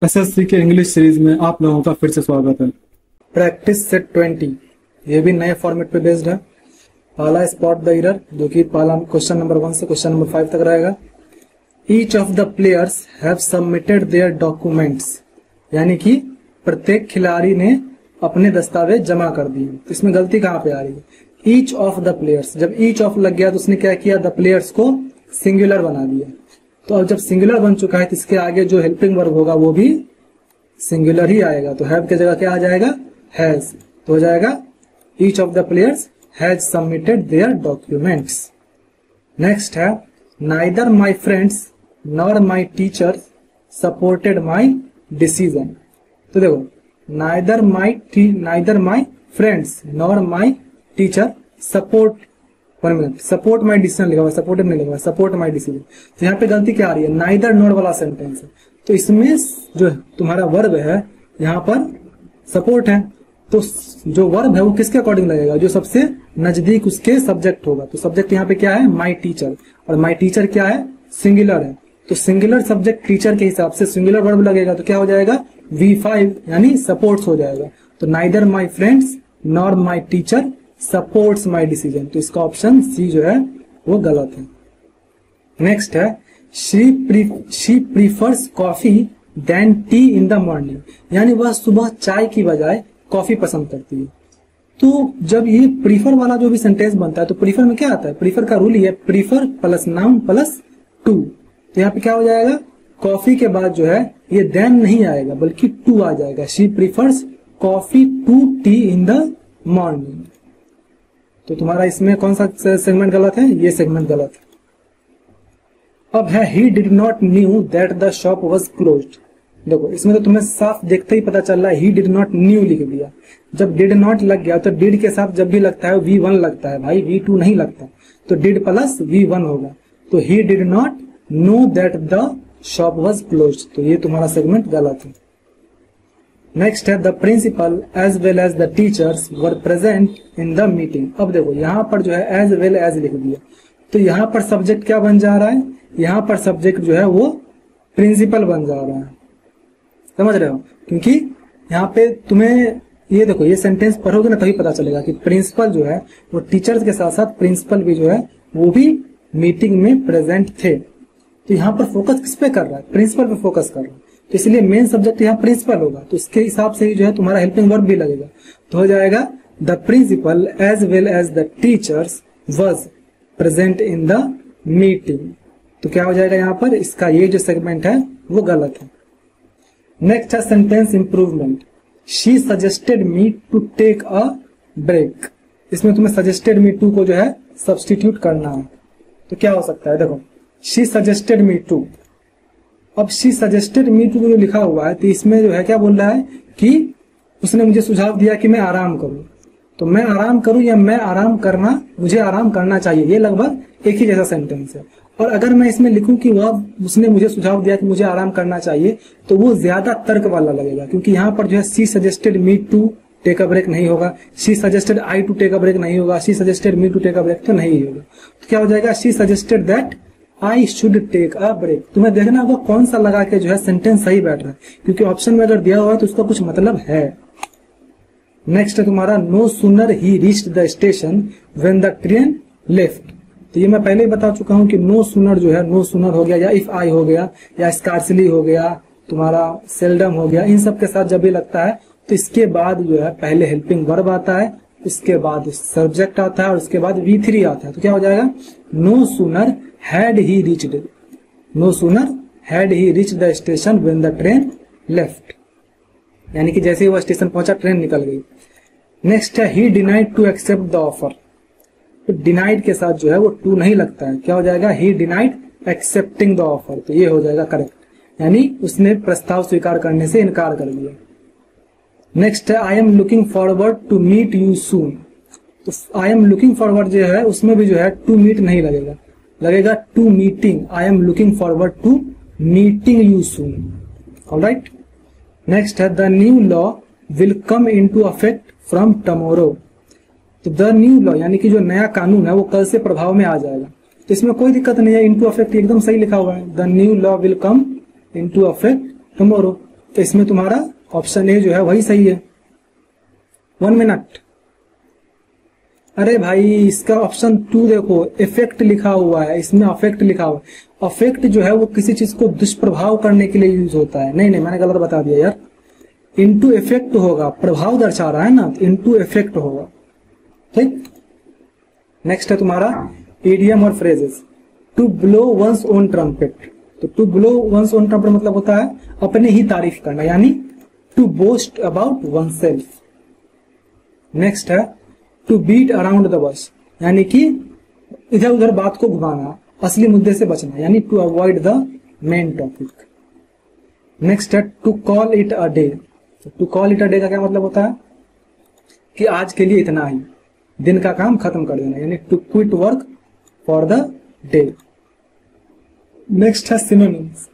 SSC के English series में आप लोगों का फिर से स्वागत है। प्रैक्टिस सेट 20 ये भी नए फॉर्मेट पे बेस्ड है। पहला स्पॉट द एरर, जो कि पहला क्वेश्चन नंबर 1 से क्वेश्चन नंबर 5 तक रहेगा। Each of the players have submitted their documents, यानी कि प्रत्येक खिलाड़ी ने अपने दस्तावेज जमा कर दिए। तो इसमें गलती कहाँ पे आ रही है? ईच ऑफ द प्लेयर्स, जब ईच ऑफ लग गया तो उसने क्या किया, द प्लेयर्स को सिंगुलर बना दिया। तो अब जब सिंगुलर बन चुका है तो इसके आगे जो हेल्पिंग वर्ब होगा वो भी सिंगुलर ही आएगा। तो हैव की जगह क्या आ जाएगा? हैज। तो हो जाएगा each of the players has submitted their documents. Next है neither my friends nor my teacher supported my decision. तो देखो neither my friends nor my teacher support my decision लिखा हुआ, सपोर्टेड नहीं लिखा हुआ, सपोर्ट माई डिसीजन। तो यहाँ पे गलती क्या आ रही है? नाइदर नॉर वाला सेंटेंस है, तो इसमें जो तुम्हारा वर्ब है यहाँ पर सपोर्ट है। तो जो वर्ब है वो किसके अकॉर्डिंग लगेगा? जो सबसे नजदीक उसके सब्जेक्ट होगा। तो सब्जेक्ट यहाँ पे क्या है? My teacher. और माई टीचर क्या है? सिंगुलर है। तो सिंगुलर सब्जेक्ट टीचर के हिसाब से सिंगुलर वर्ब लगेगा। तो क्या हो जाएगा? V5 यानी सपोर्ट्स हो जाएगा। तो neither my friends nor my teacher supports my decision. तो इसका ऑप्शन सी जो है वो गलत है। नेक्स्ट है she prefers coffee than tea in the morning, यानी वह सुबह चाय की बजाय कॉफी पसंद करती है। तो जब ये प्रीफर वाला जो भी सेंटेंस बनता है तो प्रीफर में क्या आता है? प्रीफर का रूल ही है prefer plus noun plus two. तो यहाँ पे क्या हो जाएगा? कॉफी के बाद जो है ये देन नहीं आएगा बल्कि टू आ जाएगा। She prefers coffee to tea in the morning. तो तुम्हारा इसमें कौन सा सेगमेंट गलत है? ये सेगमेंट गलत है। अब है ही did not knew that the shop was closed. देखो इसमें तो तुम्हें साफ देखते ही पता चल रहा है ही डिड नॉट न्यू लिख दिया। जब डिड नॉट लग गया तो डिड के साथ जब भी लगता है V1 लगता है भाई, V2 नहीं लगता। तो डिड प्लस V1 होगा। तो he did not know that the shop was closed. तो ये तुम्हारा सेगमेंट गलत है। नेक्स्ट है the principal as well as the teachers were present in the meeting. अब देखो यहाँ पर जो है एज वेल एज लिख दिया। तो यहाँ पर सब्जेक्ट क्या बन जा रहा है? यहाँ पर सब्जेक्ट जो है वो प्रिंसिपल बन जा रहा है। समझ रहे हो? क्योंकि यहाँ पे तुम्हें ये देखो ये सेंटेंस पढ़ोगे ना तभी पता चलेगा कि प्रिंसिपल जो है वो टीचर्स के साथ साथ प्रिंसिपल भी जो है वो भी मीटिंग में प्रेजेंट थे। तो यहाँ पर फोकस किस पे कर रहा है? प्रिंसिपल पे फोकस कर रहा है। तो इसलिए मेन सब्जेक्ट यहाँ प्रिंसिपल होगा। तो इसके हिसाब से ही जो है तुम्हारा हेल्पिंग वर्ब भी लगेगा। तो हो जाएगा the principal as well as the teachers was present in the meeting. तो क्या हो जाएगा यहाँ पर? इसका ये जो सेगमेंट है वो गलत है। नेक्स्ट है sentence improvement. She suggested me to take a break. इसमें तुम्हें सजेस्टेड मी टू को जो है सब्स्टिट्यूट करना है। तो क्या हो सकता है? देखो शी सजेस्टेड मी टू। अब शी सजेस्टेड मी टू जो लिखा हुआ है तो इसमें जो है क्या बोल रहा है कि उसने मुझे सुझाव दिया कि मैं आराम करूं। तो मैं आराम करूं या मैं आराम करना, मुझे आराम करना चाहिए, ये लगभग एक ही जैसा सेंटेंस है। और अगर मैं इसमें लिखूं कि वह उसने मुझे सुझाव दिया कि मुझे आराम करना चाहिए तो वो ज्यादा तर्क वाला लगेगा। क्योंकि यहाँ पर जो है she suggested me to take a break नहीं होगा, she suggested I to take a break नहीं होगा, she suggested me to take a break तो नहीं होगा। तो क्या हो जाएगा? She suggested that I should take a break. तुम्हें देखना होगा कौन सा लगा के जो है सेंटेंस सही बैठ रहा है, क्योंकि ऑप्शन में अगर दिया हुआ है तो उसका कुछ मतलब है। नेक्स्ट है तुम्हारा no sooner he reached the station when the train left. तो ये मैं पहले ही बता चुका हूं कि नो सूनर जो है, नो सूनर हो गया या इफ आई हो गया या स्कार्सली हो गया, तुम्हारा सेल्डम हो गया, इन सब के साथ जब भी लगता है तो इसके बाद जो है पहले हेल्पिंग वर्ब आता है, इसके बाद सब्जेक्ट आता है और उसके बाद V3 आता है। तो क्या हो जाएगा? No sooner had he reached, no sooner had he reached the station when the train left, यानी कि जैसे ही वो स्टेशन पहुंचा ट्रेन निकल गई। नेक्स्ट है he denied to accept the offer. तो डिनाइड के साथ जो है वो टू नहीं लगता है। क्या हो जाएगा? ही डिनाइड एक्सेप्टिंग द ऑफर। तो ये हो जाएगा करेक्ट, यानी उसने प्रस्ताव स्वीकार करने से इनकार कर दिया। नेक्स्ट है I am looking forward to meet you soon. तो आई एम लुकिंग फॉरवर्ड जो है उसमें भी जो है टू मीट नहीं लगेगा, लगेगा to meeting. I am looking forward to meeting you soon. Alright. Next है the new law will come into affect from tomorrow. तो द न्यू लॉ यानी कि जो नया कानून है वो कल से प्रभाव में आ जाएगा। तो इसमें कोई दिक्कत नहीं है, इनटू अफेक्ट एकदम सही लिखा हुआ है। The new law will come into affect tomorrow. तो इसमें तुम्हारा ऑप्शन ए जो है वही सही है। 1 मिनट। अरे भाई इसका ऑप्शन 2 देखो, इफेक्ट लिखा हुआ है, इसमें अफेक्ट लिखा हुआ है। अफेक्ट जो है वो किसी चीज को दुष्प्रभाव करने के लिए यूज होता है। नहीं मैंने गलत बता दिया यार, इनटू इफेक्ट होगा, प्रभाव दर्शा रहा है ना, तो इनटू इफेक्ट होगा। ठीक, नेक्स्ट है तुम्हारा इडियम और phrases. To blow one's own trumpet. तो to blow one's own trumpet मतलब होता है अपने ही तारीफ करना, यानी to boast about one self. Next है to beat around the bush, यानी कि इधर उधर बात को घुमाना, असली मुद्दे से बचना, यानी to avoid the main topic. Next है to call it a day. To call it a day का क्या मतलब होता है कि आज के लिए इतना ही, दिन का काम खत्म कर देना, यानी to quit work for the day. Next है सिनोनिम्स।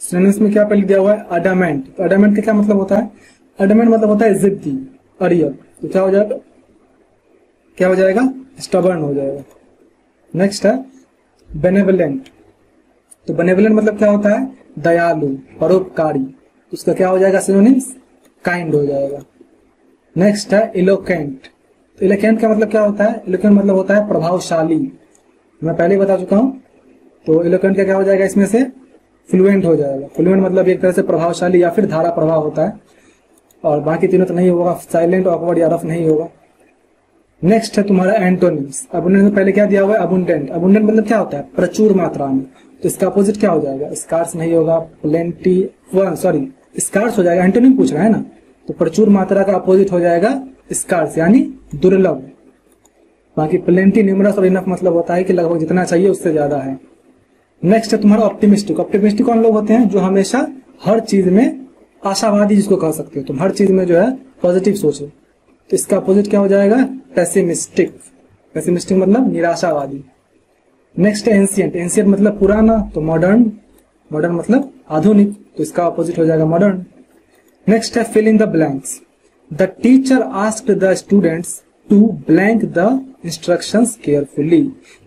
सिनोनिम्स में क्या पहले दिया हुआ है, अडामेंट। तो अडामेंट का क्या मतलब होता है, अडामेंट मतलब होता है जिद्दी, अड़ियल। तो क्या हो जाएगा, क्या हो जाएगा, स्टबर्न हो जाएगा। नेक्स्ट है बेनेवलेंट। तो बेनेवलेंट मतलब क्या होता है, दयालु, परोपकारी। उसका क्या हो जाएगा सिनोनिम्स, काइंड हो जाएगा। नेक्स्ट है इलोकेंट। तो इलोकेंट का मतलब क्या होता है, इलोकेंट मतलब होता है प्रभावशाली, मैं पहले ही बता चुका हूं। तो इलोकेंट का क्या हो जाएगा, इसमें से फ्लुएंट हो जाएगा। फ्लुएंट मतलब एक तरह से प्रभावशाली या फिर धारा प्रभाव होता है, और बाकी तीनों तो नहीं होगा, साइलेंट, ऑकवर्ड या रफ नहीं होगा। नेक्स्ट है तुम्हारा एंटोनिम्स। अबुंडेंट में पहले क्या दिया हुआ है, अबुंडेंट। अबुंडेंट मतलब क्या होता है, प्रचुर मात्रा में। तो इसका अपोजिट क्या हो जाएगा, स्कार्स नहीं होगा, प्लेंटी, सॉरी स्कार्स हो जाएगा, एंटोनिम पूछ रहा है ना। तो प्रचुर मात्रा का अपोजिट हो जाएगा स्कार्स, यानी दुर्लभ। बाकी प्लेंटी, न्यूमरस और इनफ मतलब होता है कि लगभग जितना चाहिए उससे ज्यादा है। नेक्स्ट है तुम्हारा ऑप्टिमिस्टिक। ऑप्टिमिस्टिक कौन लोग होते हैं, जो हमेशा हर चीज में आशावादी, जिसको कह सकते हो तुम, हर चीज में जो है पॉजिटिव सोचो। तो इसका अपोजिट क्या हो जाएगा, पेसिमिस्टिक। पेसिमिस्टिक मतलब निराशावादी। नेक्स्ट है एंशिएंट। एंशिएंट मतलब पुराना, तो मॉडर्न। मॉडर्न मतलब आधुनिक, तो इसका अपोजिट हो जाएगा मॉडर्न। नेक्स्ट है fill in the blanks. The teacher asked the students to blank the instructions carefully,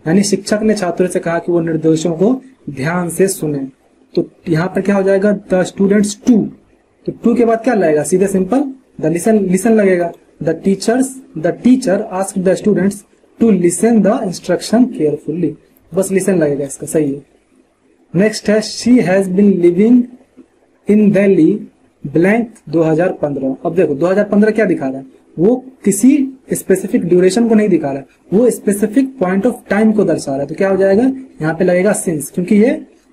यानी शिक्षक ने छात्रों से कहा कि वो निर्देशों को ध्यान से सुने। तो यहाँ पर क्या हो जाएगा, द स्टूडेंट्स टू। तो टू के बाद क्या लगेगा, सीधे सिंपल द लिसन लगेगा। The teacher asked the students to listen the instruction carefully, बस लिसन लगेगा, इसका सही है। नेक्स्ट है she has been living in Delhi blank 2015। अब देखो 2015 क्या दिखा रहा है, वो किसी स्पेसिफिक ड्यूरेशन को नहीं दिखा रहा है, वो स्पेसिफिक पॉइंट ऑफ टाइम को दर्शा रहा है। तो क्या हो जाएगा, यहाँ पे लगेगा सिंस, क्योंकि ये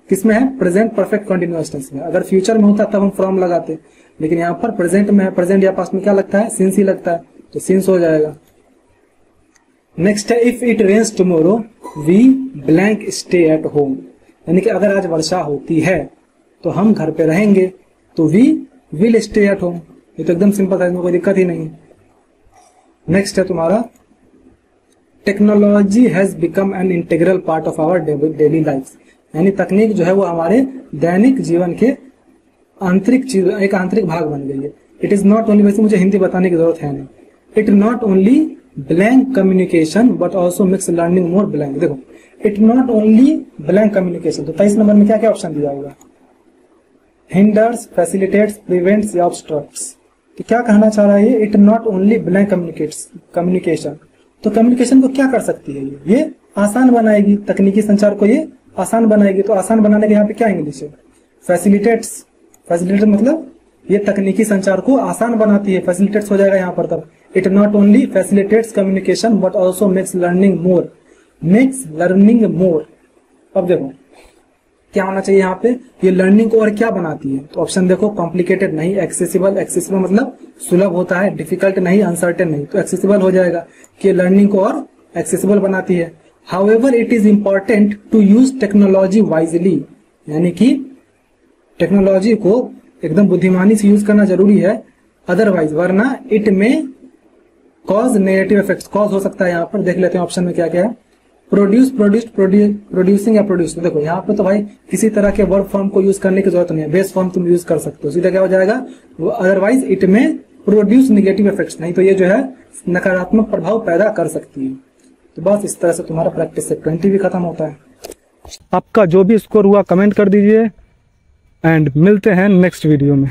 किसमें है, प्रेजेंट परफेक्ट कंटिन्यूअस टेंस में। अगर फ्यूचर में होता तब हम फ्रॉम लगाते, लेकिन यहाँ पर प्रेजेंट में है, प्रेजेंट या पास्ट में क्या लगता है, सिंस ही लगता है, तो सिंस हो जाएगा। नेक्स्ट है if it rains tomorrow we blank stay at home, यानी कि अगर आज वर्षा होती है तो हम घर पे रहेंगे, तो we will stay at home. ये तो एकदम सिंपल है, इसमें कोई दिक्कत ही नहीं। नेक्स्ट है तुम्हारा technology has become an integral part of our daily life, यानी तकनीक जो है वो हमारे दैनिक जीवन के आंतरिक चीज, एक आंतरिक भाग बन गई है। इट इज नॉट ओनली, वैसे मुझे हिंदी बताने की जरूरत है नहीं, it not only blank communication but also makes learning more blank. देखो it not only blank communication, तो 23 नंबर में क्या क्या ऑप्शन दिया होगा, हिंडर्स, फैसिलिटेट्स, प्रिवेंट्स या ऑब्स्ट्रक्ट्स। तो क्या कहना चाह रहा है ये, it not only blank communication. तो कम्युनिकेशन को क्या कर सकती है, ये आसान बनाएगी, तकनीकी संचार को ये आसान बनाएगी। तो आसान बनाने के यहाँ पे क्या इंग्लिश है, फैसिलिटेट्स। फैसिलिटेट मतलब ये तकनीकी संचार को आसान बनाती है, फैसिलिटेट्स हो जाएगा यहाँ पर। तब it not only facilitates communication but also makes learning more, makes learning मोर। अब देखो क्या होना चाहिए यहाँ पे, ये लर्निंग को और क्या बनाती है, तो ऑप्शन देखो कॉम्प्लिकेटेड नहीं, एक्सेसिबल। एक्सेसिबल मतलब सुलभ होता है, डिफिकल्ट नहीं, अनसर्टेन नहीं, तो एक्सेसिबल हो जाएगा कि लर्निंग को और एक्सेसिबल बनाती है। However it is important to use technology wisely, यानी कि टेक्नोलॉजी को एकदम बुद्धिमानी से यूज करना जरूरी है, अदरवाइज वरना इट में कॉज नेगेटिव इफेक्ट्स। कॉज हो सकता है, यहाँ पर देख लेते हैं ऑप्शन में क्या क्या है, प्रोड्यूस, प्रोड्यूस्ड, प्रोड्यूसिंग या प्रोड्यूस। देखो यहाँ पे तो भाई किसी तरह के वर्ब फॉर्म को यूज करने की जरूरत नहीं है, बेस फॉर्म तुम यूज कर सकते हो, सीधा क्या हो जाएगा, अदरवाइज इट में प्रोड्यूस नेगेटिव इफेक्ट्स, नहीं तो ये जो है नकारात्मक प्रभाव पैदा कर सकती है। तो बस इस तरह से तुम्हारा प्रैक्टिस सेट 20 भी खत्म होता है। आपका जो भी स्कोर हुआ कमेंट कर दीजिए। एंड मिलते हैं नेक्स्ट वीडियो में।